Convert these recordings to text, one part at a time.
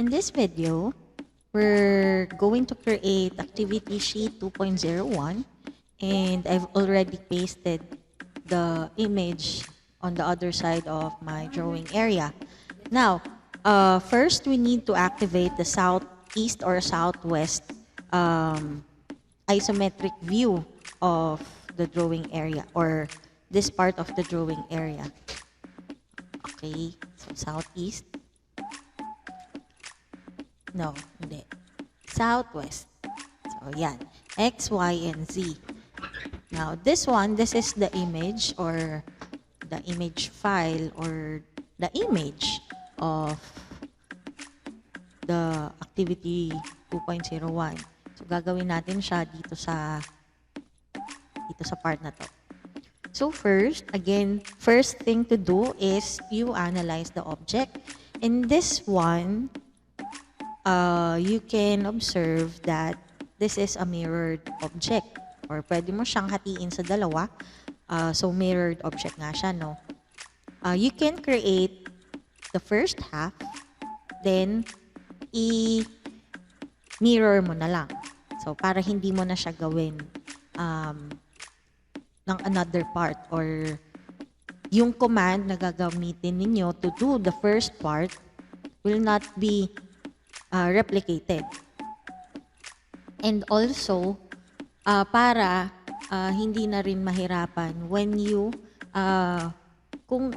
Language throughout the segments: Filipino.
In this video, we're going to create activity sheet 2.01, and I've already pasted the image on the other side of my drawing area. Now, first we need to activate the southeast or southwest isometric view of the drawing area, or this part of the drawing area. Okay, so southeast. No, hindi. Southwest. So, yan. X, Y, and Z. Now, this is the image or the image file or the image of the activity 2.01. So, gagawin natin siya dito sa part na to. So, first thing to do is you analyze the object. In this one, you can observe that this is a mirrored object, or pwede mo siyang hatiin sa dalawa. So, mirrored object nga siya, no? You can create the first half, then i-mirror mo na lang. So, para hindi mo na siya gawin ng another part, or yung command na gagamitin ninyo to do the first part will not be replicated. And also, para hindi na rin mahirapan when you, kung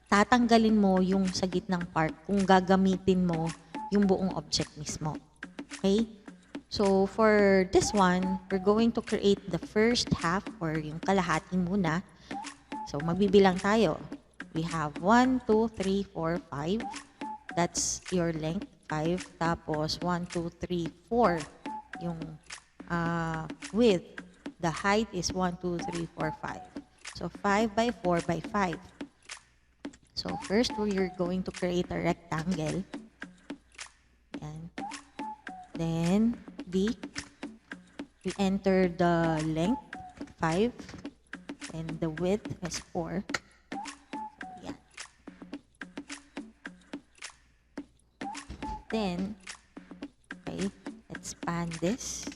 tatanggalin mo yung sa gitnang part, kung gagamitin mo yung buong object mismo. Okay? So, for this one, we're going to create the first half, or yung kalahati muna. So, magbibilang tayo. We have 1, 2, 3, 4, 5. That's your length. 5, tapos 1, 2, 3, 4 yung width. The height is 1, 2, 3, 4, 5. So 5 by 4 by 5. So first we're going to create a rectangle. Yan. Then we enter the length 5 and the width is 4. Then, okay, expand this.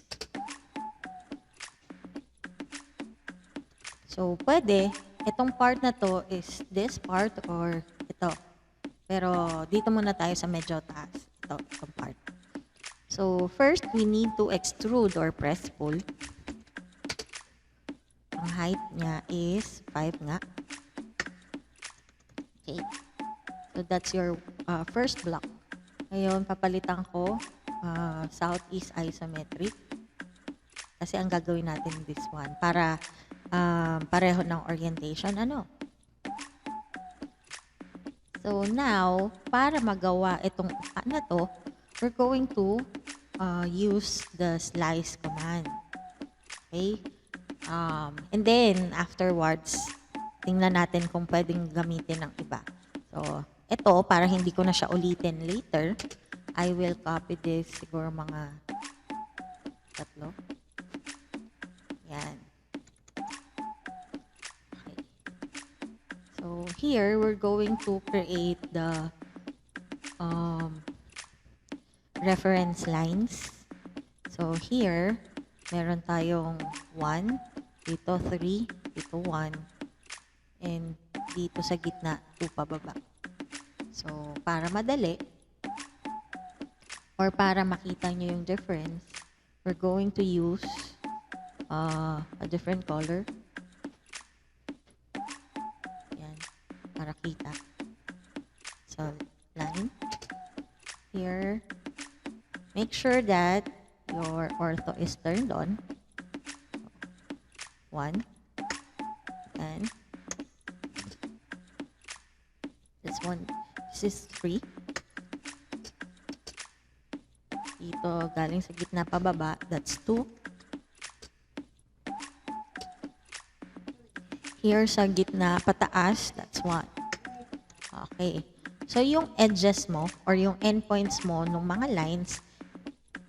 So, pwede, itong part na to is this part or ito. Pero, dito muna tayo sa medyo taas. Itong part. So, first, we need to extrude or press pull. Ang height niya is 5 nga. Okay. So, that's your first block. Ngayon, papalitan ko southeast isometric. Kasi ang gagawin natin this one para pareho ng orientation. So now, para magawa itong na to, we're going to use the slice command. Okay? And then, afterwards, tingnan natin kung pwedeng gamitin ng iba. So, ito, para hindi ko na siya ulitin later, I will copy this siguro mga 3. Yan. Okay. So, here, we're going to create the reference lines. So, here, meron tayong 1, dito 3, dito 1, and dito sa gitna, 2 pababa. So, para madali, or para makita nyo yung difference, we're going to use a different color. Yan, para kita. So, line. Here, make sure that your ortho is turned on. 1, and this one. This is 3. Dito, galing sa gitna pababa, that's 2. Here sa gitna pataas, that's 1. Okay. So, yung edges mo, or yung endpoints mo ng mga lines,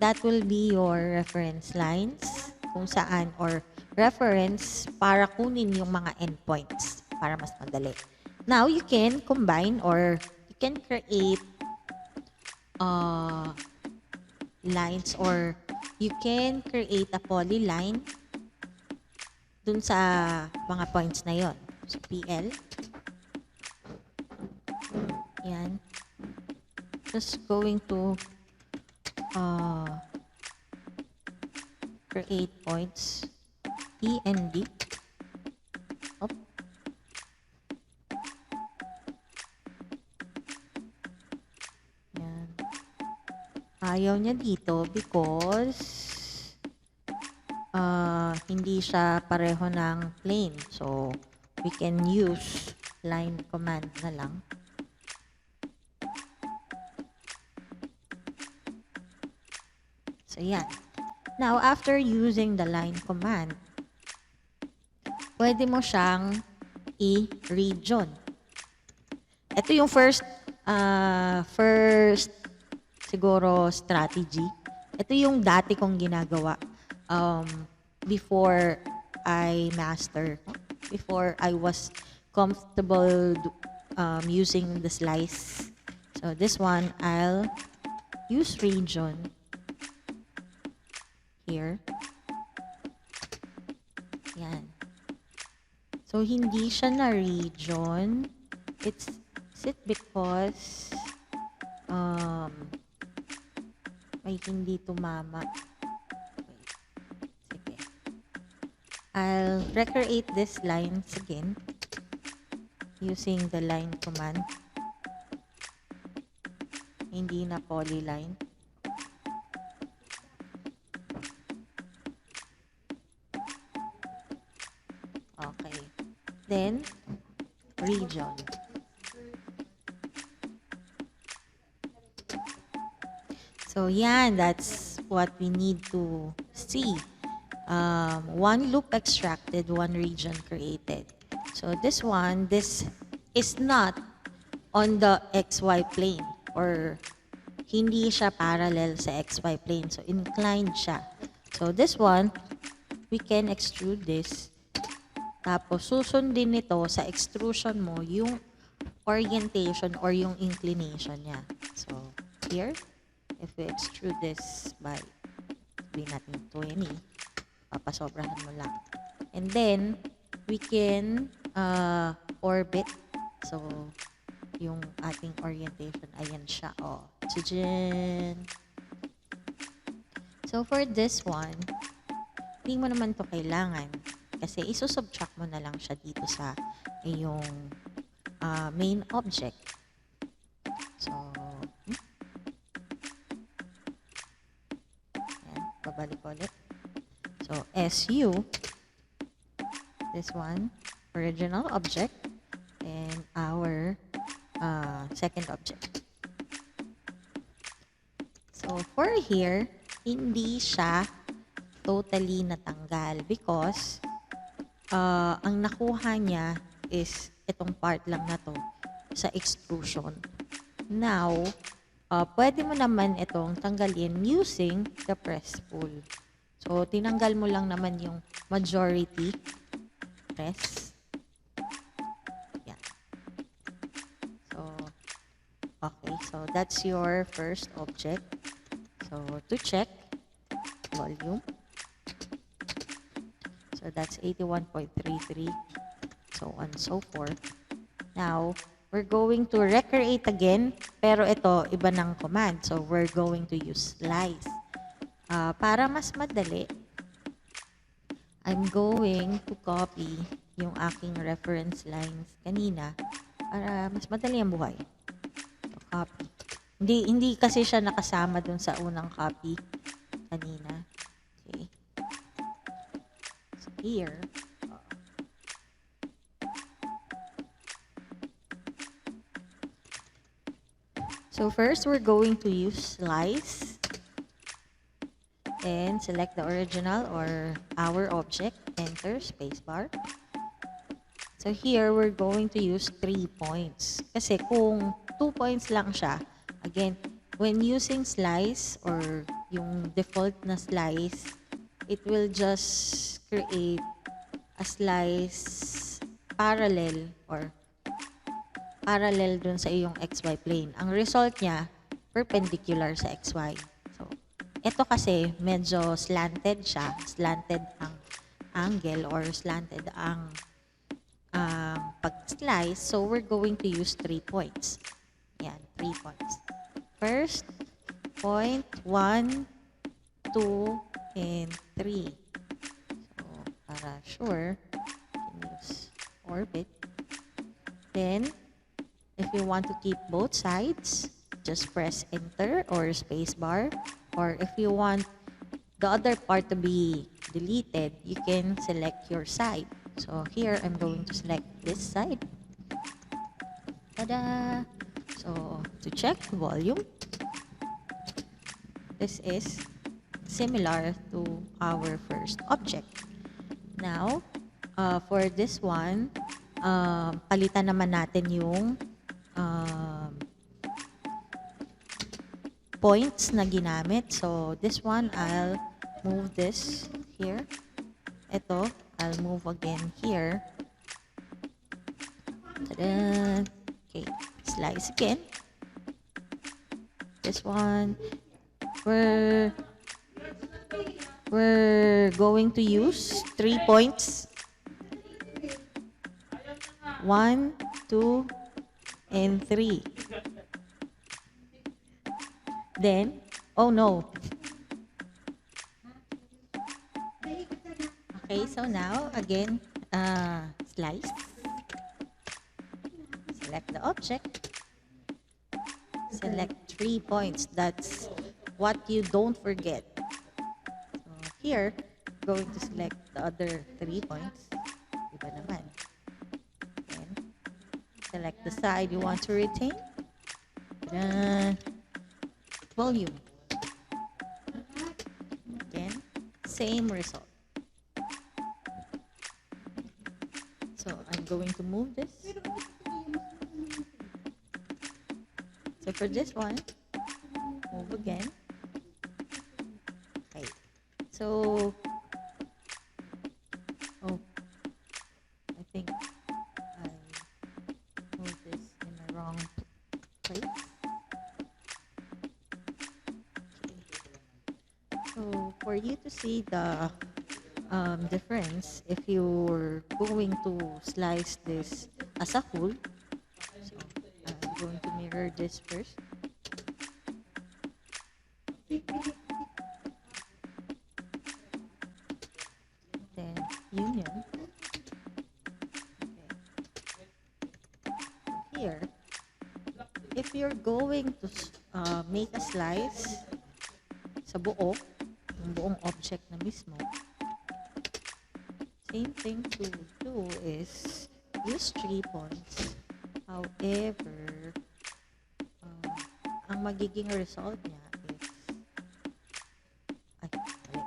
that will be your reference lines, kung saan, or reference para kunin yung mga endpoints, para mas madali. Now, you can combine, or you can create lines, or you can create a polyline dun sa mga points na yon. So, PL. Yan. Just going to create points E and D. Op. Yan. Ayaw niya dito because hindi siya pareho ng plane. So, we can use line command na lang. So, yan. Now, after using the line command, pwede mo siyang i-region. Ito yung first siguro strategy. Ito yung dati kong ginagawa before I was comfortable using the slice. So this one, I'll use region here. Yan. So hindi siya na region. Is it because may hindi tumama? Wait. Sige. I'll recreate these lines again using the line command. Hindi na polyline. Okay. Then, region. So, yan. That's what we need to see. One loop extracted, one region created. So, this is not on the XY plane, or hindi siya parallel sa XY plane. So, inclined siya. So, this one, we can extrude this. Tapos, susundin nito sa extrusion mo yung orientation or yung inclination niya. So, here, if we extrude this by, sabihin natin 20, papasobrahan mo lang. And then, we can orbit. So, yung ating orientation, ayan siya. Oh, tadyan. So, for this one, hindi mo naman to kailangan. Kasi isusubtract mo na lang siya dito sa iyong main object. So, yan, babalik ulit. So, SU, this one, original object, and our second object. So, for here, hindi siya totally natanggal because ang nakuha niya is itong part lang na to sa extrusion. Now, pwede mo naman itong tanggalin using the press pull. So, tinanggal mo lang naman yung majority press. Yan. So, okay. So, that's your first object. So, to check, volume. So, that's 81.33. So on and so forth. Now, we're going to recreate again. Pero ito, iba ng command. So, we're going to use slice. Para mas madali, I'm going to copy yung aking reference lines kanina para mas madali ang buhay. So, copy. Hindi kasi siya nakasama dun sa unang copy kanina. Okay. So, here, so first, we're going to use slice and select the original or our object, enter, spacebar. So here, we're going to use 3 points. Kasi kung 2 points lang siya, again, when using slice or yung default na slice, it will just create a slice parallel or parallel dun sa iyong XY plane. Ang result niya, perpendicular sa XY. So, ito kasi medyo slanted siya, slanted ang angle or slanted ang pag-slice. So, we're going to use 3 points. Yan, 3 points. First point, 1, 2, and 3. So, para sure, you can use orbit. Then, if you want to keep both sides, just press enter or spacebar. Or if you want the other part to be deleted, you can select your side. So here, I'm going to select this side. Tada! So, to check volume, this is similar to our first object. Now, for this one, palitan naman natin yung points na ginamit. So, this one, I'll move this here. Ito, I'll move again here. Tada! Okay, slice again. This one, we're going to use 3 points. 1, 2, and 3. Then, oh no. Okay, so now, again, slice. Select the object. Select 3 points. That's what you don't forget. So here, going to select the other 3 points. Iba naman. Then, select the side you want to retain. Then, volume. Again, same result. So I'm going to move this. So for this one, move again. Okay. So, oh, I think I moved this in the wrong place. So for you to see the difference, if you're going to slice this as a whole, so I'm going to mirror this first. Then union. Okay. So here, if you're going to make a slice sa buo, yung buong object na mismo, same thing to do is use 3 points. However, ang magiging result niya is, ay, mali.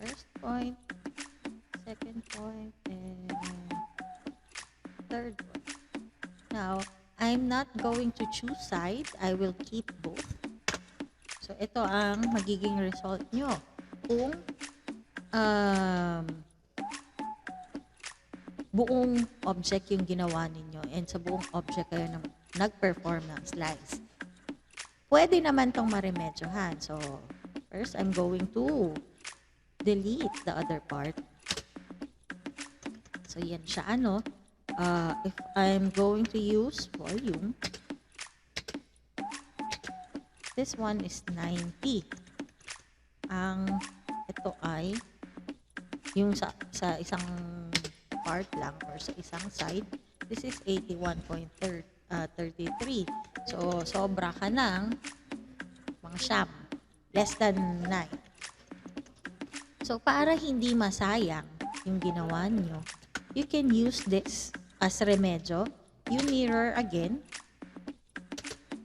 First point, second point, and third one. Now, I'm not going to choose side. I will keep both. So, ito ang magiging result nyo. Kung buong object yung ginawa ninyo and sa buong object kayo nag-perform ng slice. Pwede naman tong maremedyohan. So, first, I'm going to delete the other part. So, yan siya, ano. If I'm going to use volume, this one is 90. Ang ito ay yung sa isang part lang or sa isang side, this is 81.33. So, sobra ka ng mga siyam, less than 9. So, para hindi masayang yung ginawa nyo, you can use this as remedyo. You mirror again.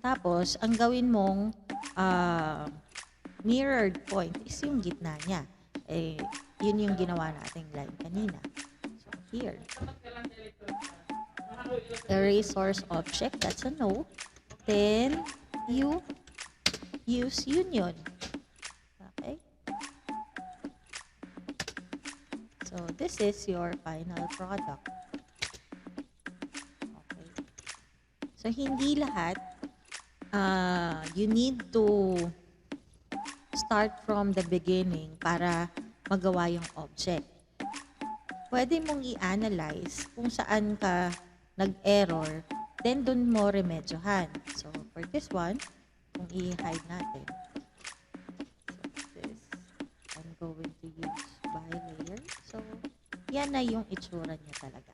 Tapos, ang gawin mong mirrored point is yung gitna niya. Eh, yun yung ginawa nating line kanina. So, here. Erase source object, that's a no. Then, you use union. Okay? So, this is your final product. Okay. So, hindi lahat you need to start from the beginning para magawa yung object. Pwede mong i-analyze kung saan ka nag-error, then dun mo remedyohan. So, for this one, kung i-hide natin, so this, I'm going to use by layer. So, yan na yung itsura niya talaga.